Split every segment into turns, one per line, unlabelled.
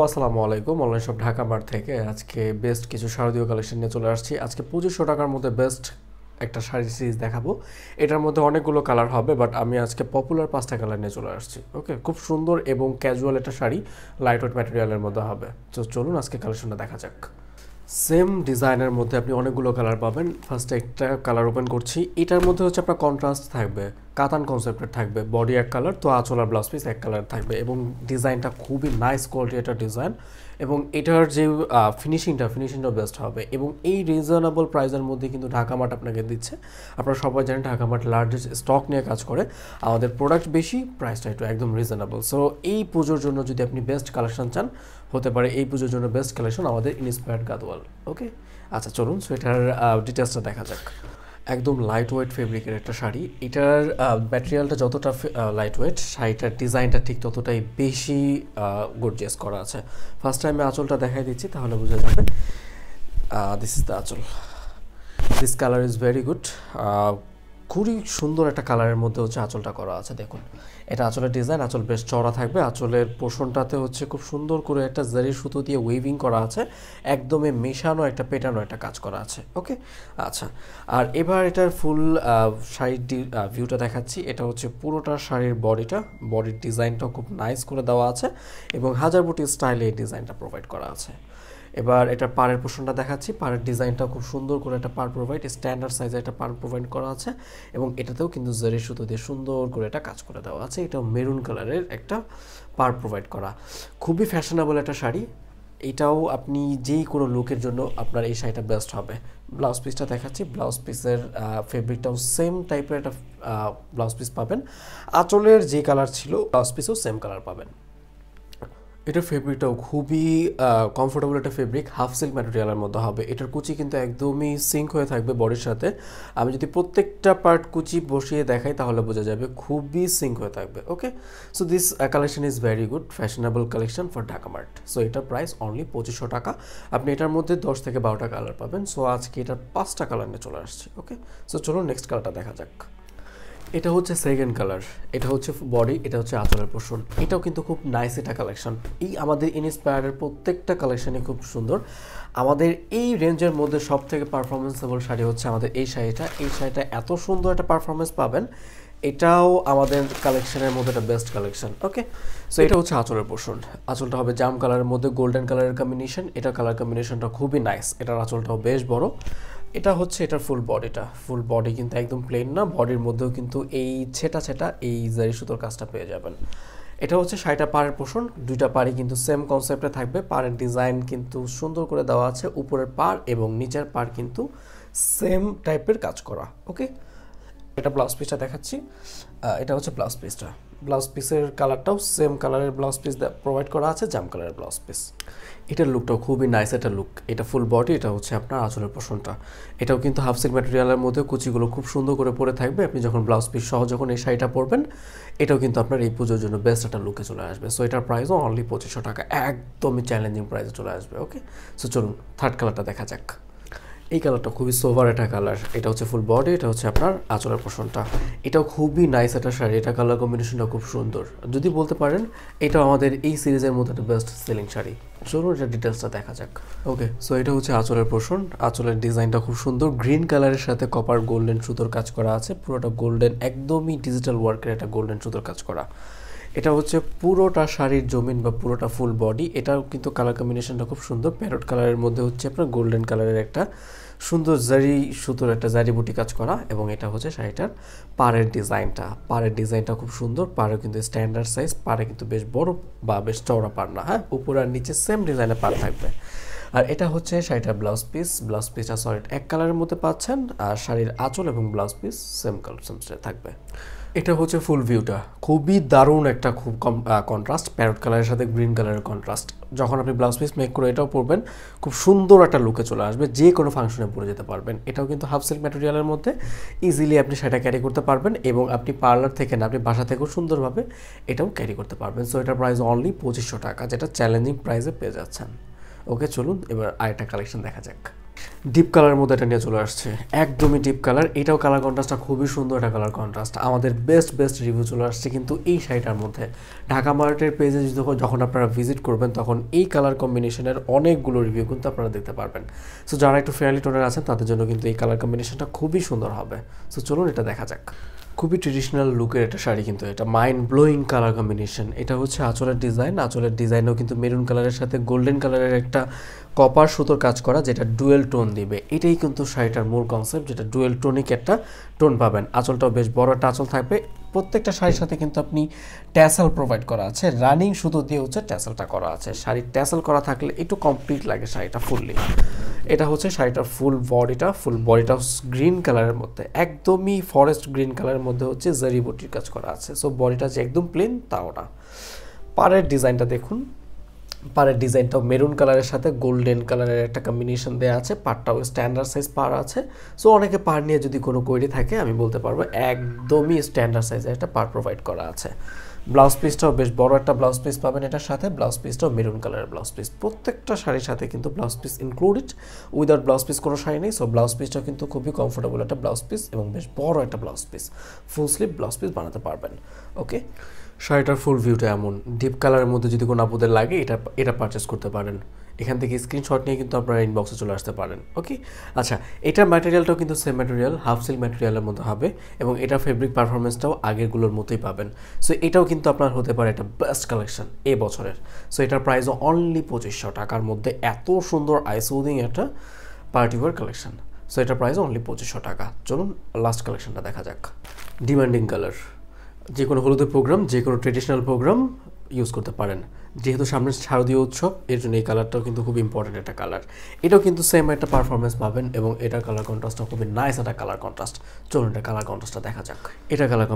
আসসালামু আলাইকুম। Online shop Dhaka mart থেকে আজকে বেস্ট কিছু শারদীয় কালেকশন নিয়ে চলে আসছি। আজকে 2500 টাকার মধ্যে বেস্ট একটা শাড়ি সিরিজ দেখাবো। এটার মধ্যে অনেকগুলো কালার হবে, বাট আমি আজকে পপুলার 5টা কালার নিয়ে চলে আসছি। ওকে, খুব সুন্দর এবং ক্যাজুয়াল একটা শাড়ি, লাইট ওয়েট ম্যাটেরিয়ালের মধ্যে হবে। তো চলুন আজকে কালেকশনটা দেখা যাক। সেম ডিজাইনের মধ্যে আপনি অনেকগুলো কালার পাবেন। ফার্স্টে একটা কালার ওপেন করছি। এটার মধ্যে হচ্ছে আপনার কন্ট্রাস্ট থাকবে, কাতান কনসেপ্টের থাকবে, বডি এক কালার, তো আঁচল আর ব্লাউজ পিস এক কালার থাকবে এবং ডিজাইনটা খুবই নাইস কোয়ালিটি একটা ডিজাইন এবং এটার যে ফিনিশিংটা বেস্ট হবে এবং এই রিজনেবল প্রাইসের মধ্যে কিন্তু ঢাকা মার্ট আপনাকে দিচ্ছে। আপনারা সবাই জানেন ঢাকা মার্ট লার্জেস্ট স্টক নিয়ে কাজ করে, আমাদের প্রোডাক্ট বেশি, প্রাইসটা একটু একদম রিজনেবল। সো এই পুজোর জন্য যদি আপনি বেস্ট কালেকশন চান, হতে পারে এই পুজোর জন্য বেস্ট কালেকশন আমাদের ইন্সপায়ার্ড গাদওয়াল। ওকে, আচ্ছা চলুন সোয়েটার ডিটেলসটা দেখা যাক। একদম লাইট ওয়েট ফেব্রিকের একটা শাড়ি। এটার ম্যাটেরিয়ালটা যতটা লাইট ওয়েট, শাড়িটার ডিজাইনটা ঠিক ততটাই বেশি গর্জিয়াস করা আছে। ফার্স্ট টাইমে আঁচলটা দেখাই দিচ্ছি, তাহলে বোঝা যাবে। দিস ইজ দ্য আঁচল। This colour is very good. খুবই সুন্দর একটা কালারের মধ্যে হচ্ছে আঁচলটা করা আছে। দেখুন, এটা আঁচলের ডিজাইন। আঁচল বেশ চওড়া থাকবে। আঁচলের পোর্শনটাতে হচ্ছে খুব সুন্দর করে একটা জারি সুতো দিয়ে ওয়েভিং করা আছে, একদমই মেশানো একটা পেটানো একটা কাজ করা আছে। ওকে, আচ্ছা, আর এবার এটার ফুল শাড়ির ভিউটা দেখাচ্ছি। এটা হচ্ছে পুরোটা শাড়ির বডিটা, বডির ডিজাইনটাও খুব নাইস করে দেওয়া আছে এবং হাজার বুটি স্টাইলে এই ডিজাইনটা প্রোভাইড করা আছে। এবার এটার পাড়ের পোর্শনটা দেখাচ্ছি। পাড়ের ডিজাইনটা খুব সুন্দর করে একটা পাড় প্রোভাইড, স্ট্যান্ডার্ড সাইজে একটা পাড় প্রোভাইড করা আছে এবং এটাতেও কিন্তু জারি সুতো দিয়ে সুন্দর করে একটা কাজ করে দেওয়া আছে। এটাও মেরুন কালারের একটা পাড় প্রোভাইড করা, খুবই ফ্যাশনেবল একটা শাড়ি। এটাও আপনি যেই কোনো লুকের জন্য আপনার এই শাড়িটা বেস্ট হবে। ব্লাউজ পিসটা দেখাচ্ছি। ব্লাউজ পিসের ফেব্রিকটাও সেম টাইপের একটা ব্লাউজ পিস পাবেন। আঁচলের যে কালার ছিল ব্লাউজ পিসও সেম কালার পাবেন। এটার ফেব্রিকটাও খুবই কমফোর্টেবল একটা ফেব্রিক, হাফ সিল্ক ম্যাটেরিয়ালের মধ্যে হবে। এটার কুচি কিন্তু একদমই সিঙ্ক হয়ে থাকবে বডির সাথে। আমি যদি প্রত্যেকটা পার্ট কুচি বসিয়ে দেখাই তাহলে বোঝা যাবে খুবই সিঙ্ক হয়ে থাকবে। Okay, so this collection is very good, fashionable collection for Dhaka mart. So এটার প্রাইস অনলি 2500 টাকা। আপনি এটার মধ্যে 10 থেকে 12টা কালার পাবেন। সো আজকে এটার 5টা কালার নিয়ে চলে আসছে। ওকে, সো চলুন নেক্সট কালারটা দেখা যাক। এটা হচ্ছে সেকেন্ড কালার। এটা হচ্ছে বডি, এটা হচ্ছে আঁচলের পোর্শন। এটাও কিন্তু খুব নাইস একটা কালেকশন। এই আমাদের ইন্সপায়ারের প্রত্যেকটা কালেকশনই খুব সুন্দর। আমাদের এই রেঞ্জের মধ্যে সব থেকে পারফরমেন্সেবল শাড়ি হচ্ছে আমাদের এই শাড়িটা। এই শাড়িটা এত সুন্দর একটা পারফরমেন্স পাবেন, এটাও আমাদের কালেকশনের মধ্যে একটা বেস্ট কালেকশন। ওকে, সো এটা হচ্ছে আঁচলের পোর্শন। আঁচলটা হবে জাম কালারের মধ্যে গোল্ডেন কালারের কম্বিনেশন। এটা কালার কম্বিনেশনটা খুবই নাইস। এটার আঁচলটাও বেশ বড়। এটা হচ্ছে এটার ফুল বডিটা। ফুল বডি কিন্তু একদম প্লেন না, বডির মধ্যেও কিন্তু এই ছেটা এই জারি সুতোর কাজটা পেয়ে যাবেন। এটা হচ্ছে শাড়িটা পাড়ের পোর্শন। দুইটা পাড়ই কিন্তু সেম কনসেপ্টে থাকবে। পাড়ের ডিজাইন কিন্তু সুন্দর করে দেওয়া আছে। উপরের পাড় এবং নিচের পাড় কিন্তু সেম টাইপের কাজ করা। ওকে, এটা ব্লাউজ পিসটা দেখাচ্ছি। এটা হচ্ছে ব্লাউজ পিসটা। ব্লাউজ পিসের কালারটাও সেম কালারের ব্লাউজ পিস প্রোভাইড করা আছে, জাম কালারের ব্লাউজ পিস। এটার লুকটাও খুবই নাইস একটা লুক। এটা ফুল বডি, এটা হচ্ছে আপনার আঁচলের পোর্শনটা। এটাও কিন্তু হাফ সিল্ক ম্যাটেরিয়ালের মধ্যে কুচিগুলো খুব সুন্দর করে পরে থাকবে। আপনি যখন ব্লাউজ পিস সহ যখন এই শাড়িটা পরবেন, এটাও কিন্তু আপনার এই পুজোর জন্য বেস্ট একটা লুকে চলে আসবে। সো এটার প্রাইসও অনলি 2500 টাকা, একদমই চ্যালেঞ্জিং প্রাইসে চলে আসবে। ওকে, সো চলুন থার্ড কালারটা দেখা যাক। এই কালারটা খুবই সোভার একটা কালার। এটা হচ্ছে ফুল বডি, এটা হচ্ছে আপনার আঁচলের পোর্শনটা। এটাও খুবই নাইস একটা শাড়ি। এটা কালার কম্বিনেশনটা খুব সুন্দর। যদি বলতে পারেন এটাও আমাদের এই সিরিজের মধ্যে একটা বেস্ট সেলিং শাড়ি। চলুন এটা ডিটেলসটা দেখা যাক। ওকে, সো এটা হচ্ছে আঁচলের পোর্শন। আঁচলের ডিজাইনটা খুব সুন্দর, গ্রিন কালারের সাথে কপার গোল্ডেন সুতোর কাজ করা আছে। পুরোটা গোল্ডেন, একদমই ডিজিটাল ওয়ার্কের একটা গোল্ডেন সুতোর কাজ করা। এটা হচ্ছে পুরোটা শাড়ির জমিন বা পুরোটা ফুল বডি। এটাও কিন্তু কালার কম্বিনেশনটা খুব সুন্দর। প্যারট কালারের মধ্যে হচ্ছে আপনার গোল্ডেন কালারের একটা সুন্দর জারি সুতোর একটা জারি বুটি কাজ করা এবং এটা হচ্ছে শাড়িটার পাড়ের ডিজাইনটা। পাড়ের ডিজাইনটা খুব সুন্দর। পাড়ে কিন্তু স্ট্যান্ডার্ড সাইজ, পাড়ে কিন্তু বেশ বড় বা বেশ চওড়া পাড় না, হ্যাঁ, উপর আর নিচে সেম ডিজাইনের পাড় থাকবে। আর এটা হচ্ছে শাড়িটার ব্লাউজ পিস। ব্লাউজ পিসটা সলিড এক কালারের মধ্যে পাচ্ছেন আর শাড়ির আঁচল এবং ব্লাউজ পিস সেম কালার থাকবে। এটা হচ্ছে ফুল ভিউটা। খুবই দারুণ একটা খুব কন্ট্রাস্ট, প্যারট কালারের সাথে গ্রিন কালারের কন্ট্রাস্ট। যখন আপনি ব্লাউজ পিস মেক করে এটাও পরবেন, খুব সুন্দর একটা লুকে চলে আসবে, যে কোনো ফাংশনে পরে যেতে পারবেন। এটাও কিন্তু হাফ সিল্ক ম্যাটেরিয়ালের মধ্যে ইজিলি আপনি সেটা ক্যারি করতে পারবেন এবং আপনি পার্লার থেকে না, আপনি বাসা থেকেও সুন্দরভাবে এটাও ক্যারি করতে পারবেন। সো এটার প্রাইস অনলি 2500 টাকা, যেটা চ্যালেঞ্জিং প্রাইসে পেয়ে যাচ্ছেন। ওকে, চলুন এবার আরেকটা কালেকশন দেখা যাক। ডিপ কালারের মধ্যে এটা নিয়ে চলে আসছে, একদমই ডিপ কালার। এটাও কালার কন্ট্রাস্টটা খুবই সুন্দর একটা কালার কন্ট্রাস্ট। আমাদের বেস্ট রিভিউ চলে আসছে কিন্তু এই শাড়িটার মধ্যে। ঢাকা মার্কেটের পেজে যখন আপনারা ভিজিট করবেন তখন এই কালার কম্বিনেশনের অনেকগুলো রিভিউ কিন্তু আপনারা দেখতে পারবেন। সো যারা একটু ফেয়ারলি টোনের আছেন তাদের জন্য কিন্তু এই কালার কম্বিনেশনটা খুবই সুন্দর হবে। সো চলুন এটা দেখা যাক। খুবই ট্রেডিশনাল লুকের একটা শাড়ি, কিন্তু এটা মাইন্ড ব্লোয়িং কালার কম্বিনেশন। এটা হচ্ছে আঁচলের ডিজাইন, আঁচলের ডিজাইনও কিন্তু মেরুন কালারের সাথে গোল্ডেন কালারের একটা কপার সুতোর কাজ করা, যেটা ডুয়েল টোন দিবে। এটাই কিন্তু শাড়িটার মূল কনসেপ্ট, যেটা ডুয়েল টোনিক একটা টোন পাবেন। আঁচলটাও বেশ বড় একটা আঁচল থাকবে। প্রত্যেকটা শাড়ির সাথে কিন্তু আপনি ট্যাসেল প্রোভাইড করা আছে, রানিং সুতো দিয়ে হচ্ছে ট্যাসেলটা করা আছে। শাড়ির ট্যাসেল করা থাকলে একটু কমপ্লিট লাগে শাড়িটা ফুললি। এটা হচ্ছে শাড়িটার ফুল বডিটা গ্রিন কালারের মধ্যে, একদমই ফরেস্ট গ্রিন কালারের মধ্যে হচ্ছে জারি বুটির কাজ করা আছে। সো বডিটা যে একদম প্লেন তাও না। পাড়ের ডিজাইনটা দেখুন, পাড়ের ডিজাইনটাও মেরুন কালারের সাথে গোল্ডেন কালারের একটা কম্বিনেশন দেওয়া আছে। পাড়টাও স্ট্যান্ডার্ড সাইজ পাড় আছে। সো অনেকে পাড় নিয়ে যদি কোনো কোয়েরি থাকে আমি বলতে পারবো একদমই স্ট্যান্ডার্ড সাইজের একটা পাড় প্রোভাইড করা আছে। ব্লাউজ পিসটাও বেশ বড় একটা ব্লাউজ পিস পাবেন এটার সাথে। ব্লাউজ পিসটাও মেরুন কালারের ব্লাউজ পিস। প্রত্যেকটা শাড়ির সাথে কিন্তু blouse piece included, without blouse piece কোনো শাড়ি নেই। সো ব্লাউজ পিসটাও কিন্তু খুবই কমফোর্টেবল একটা ব্লাউজ পিস এবং বেশ বড় একটা blouse piece, full sleeve blouse piece বানাতে পারবেন। ওকে, শাড়িটার ফুল ভিউটা এমন। ডিপ কালারের মধ্যে যদি কোনো আপুদের লাগে এটা পারচেস করতে পারেন। এখান থেকে স্ক্রিনশট নিয়ে কিন্তু আপনারা ইনবক্সে চলে আসতে পারেন। ওকে, আচ্ছা, এটার ম্যাটেরিয়ালটাও কিন্তু সেম ম্যাটেরিয়াল, হাফ সিল্ক ম্যাটেরিয়ালের মধ্যে হবে এবং এটার ফেব্রিক পারফরমেন্সটাও আগেরগুলোর মতোই পাবেন। সো এটাও কিন্তু আপনার হতে পারে একটা বেস্ট কালেকশন এই বছরের। সো এটার প্রাইসও অনলি 2500 টাকার মধ্যে এত সুন্দর আইসুদিং একটা পার্টিওয়ার কালেকশন। সো এটার প্রাইস অনলি 2500 টাকা। চলুন লাস্ট কালেকশনটা দেখা যাক। ডিমান্ডিং কালার, যে কোনো হলুদের প্রোগ্রাম, যে কোনো ট্রেডিশনাল প্রোগ্রাম ইউজ করতে পারেন। যেহেতু সামনে শারদীয় উৎসব, এর জন্য এই কালারটাও কিন্তু খুব ইম্পর্টেন্ট একটা কালার। এটাও কিন্তু সেম একটা পারফরমেন্স পাবেন এবং এটার কালার কন্ট্রাস্টটা খুবই নাইস একটা কালার কন্ট্রাস্ট। চলুন এটা কালার কন্ট্রাস্টটা দেখা যাক। এটা কালার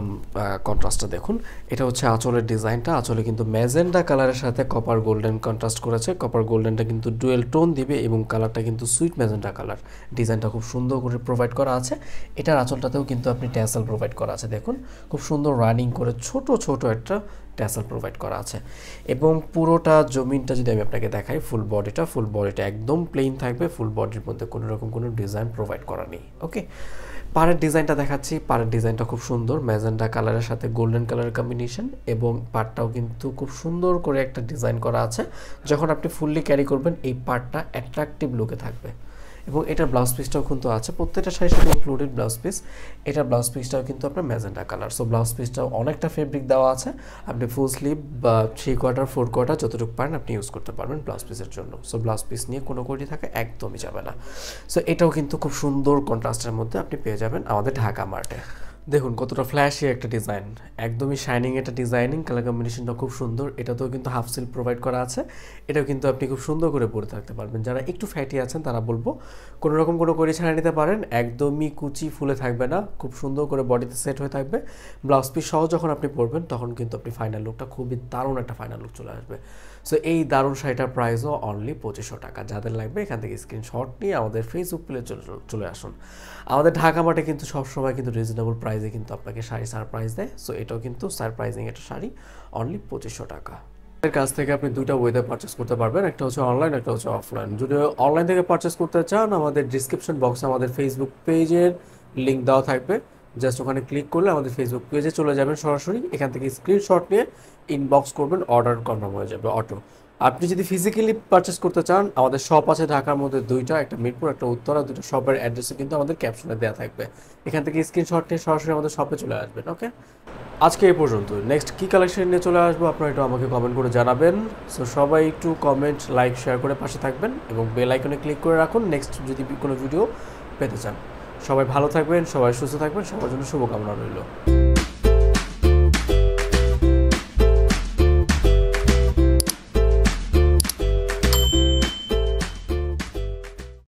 কন্ট্রাস্টটা দেখুন। এটা হচ্ছে আঁচলের ডিজাইনটা। আঁচলে কিন্তু ম্যাজেন্ডা কালারের সাথে কপার গোল্ডেন কন্ট্রাস্ট করেছে। কপার গোল্ডেনটা কিন্তু ডুয়েল টোন দিবে এবং কালারটা কিন্তু সুইট ম্যাজেন্ডা কালার। ডিজাইনটা খুব সুন্দর করে প্রোভাইড করা আছে। এটার আঁচলটাতেও কিন্তু আপনি ট্যাসেল প্রোভাইড করা আছে। দেখুন খুব সুন্দর রানিং করে ছোট একটা ট্যাসেল প্রোভাইড করা আছে এবং পুরোটা জমিনটা যদি আমি আপনাকে দেখাই, ফুল বডিটা একদম প্লেন থাকবে। ফুল বডির মধ্যে কোনো রকম কোনো ডিজাইন প্রোভাইড করা নেই। ওকে, পাড়ের ডিজাইনটা দেখাচ্ছি। পাড়ের ডিজাইনটা খুব সুন্দর, ম্যাজেন্ডা কালারের সাথে গোল্ডেন কালারের কম্বিনেশন এবং পাড়টাও কিন্তু খুব সুন্দর করে একটা ডিজাইন করা আছে। যখন আপনি ফুললি ক্যারি করবেন এই পাড়টা অ্যাট্রাকটিভ লুকে থাকবে এবং এটার ব্লাউজ পিসটাও কিন্তু আছে। প্রত্যেকটা শাড়ির সাথে ইনক্লুডেড ব্লাউজ পিস। এটার ব্লাউজ পিসটাও কিন্তু আপনার ম্যাজেন্ডা কালার। সো ব্লাউজ পিসটাও অনেকটা ফেব্রিক দেওয়া আছে। আপনি ফুল স্লিভ বা 3/4 4/4 যতটুকু পারেন আপনি ইউজ করতে পারবেন ব্লাউজ পিসের জন্য। সো ব্লাউজ পিস নিয়ে কোনো কোটি থাকে একদমই যাবে না। সো এটাও কিন্তু খুব সুন্দর কন্ট্রাস্টের মধ্যে আপনি পেয়ে যাবেন আমাদের ঢাকা মার্টে। দেখুন কতটা ফ্ল্যাশি একটা ডিজাইন, একদমই শাইনিং একটা ডিজাইনিং। কালার কম্বিনেশনটা খুব সুন্দর। এটাতেও কিন্তু হাফ সিল্ক প্রোভাইড করা আছে। এটাও কিন্তু আপনি খুব সুন্দর করে পরে থাকতে পারবেন। যারা একটু ফ্যাটি আছেন তারা বলবো কোনো রকম কোনো করে ছাড়া নিতে পারেন। একদমই কুচি ফুলে থাকবে না, খুব সুন্দর করে বডিতে সেট হয়ে থাকবে। ব্লাউজ পিস সহ যখন আপনি পরবেন তখন কিন্তু আপনি ফাইনাল লুকটা খুবই দারুণ একটা ফাইনাল লুক চলে আসবে। সো এই দারুণ শাড়িটার প্রাইসও অনলি 2500 টাকা। যাদের লাগবে এখান থেকে স্ক্রিনশট নিয়ে আমাদের ফেসবুক পেজে চলে আসুন। আমাদের ঢাকা মার্টে কিন্তু সবসময় কিন্তু রিজনেবল প্রাইসে কিন্তু আপনাকে শাড়ি সারপ্রাইজ দেয়। সো এটাও কিন্তু সারপ্রাইজিং একটা শাড়ি, অনলি 2500 টাকা। এর কাছ থেকে আপনি দুইটা ওয়েতে পারচেস করতে পারবেন, একটা হচ্ছে অনলাইন, একটা হচ্ছে অফলাইন। যদি অনলাইন থেকে পারচেস করতে চান আমাদের ডিসক্রিপশন বক্সে আমাদের ফেসবুক পেজের লিঙ্ক দেওয়া থাকবে। জাস্ট ওখানে ক্লিক করলে আমাদের ফেসবুক পেজে চলে যাবেন সরাসরি। এখান থেকে স্ক্রিনশট নিয়ে ইনবক্স করবেন, অর্ডার কনফার্ম হয়ে যাবে অটো। আপনি যদি ফিজিক্যালি পারচেস করতে চান আমাদের শপ আছে ঢাকার মধ্যে দুইটা, একটা মিরপুর একটা উত্তরা। দুটো শপের অ্যাড্রেসে কিন্তু আমাদের ক্যাপশনে দেওয়া থাকবে। এখান থেকে স্ক্রিনশট নিয়ে সরাসরি আমাদের শপে চলে আসবেন। ওকে, আজকে এই পর্যন্ত। নেক্সট কী কালেকশন নিয়ে চলে আসবো আপনারা একটু আমাকে কমেন্ট করে জানাবেন। সো সবাই একটু কমেন্ট, লাইক, শেয়ার করে পাশে থাকবেন এবং বেল আইকনে ক্লিক করে রাখুন নেক্সট যদি কোনো ভিডিও পেতে চান। সবাই ভালো থাকবেন, সবাই সুস্থ থাকবেন, সবার জন্য শুভকামনা রইল।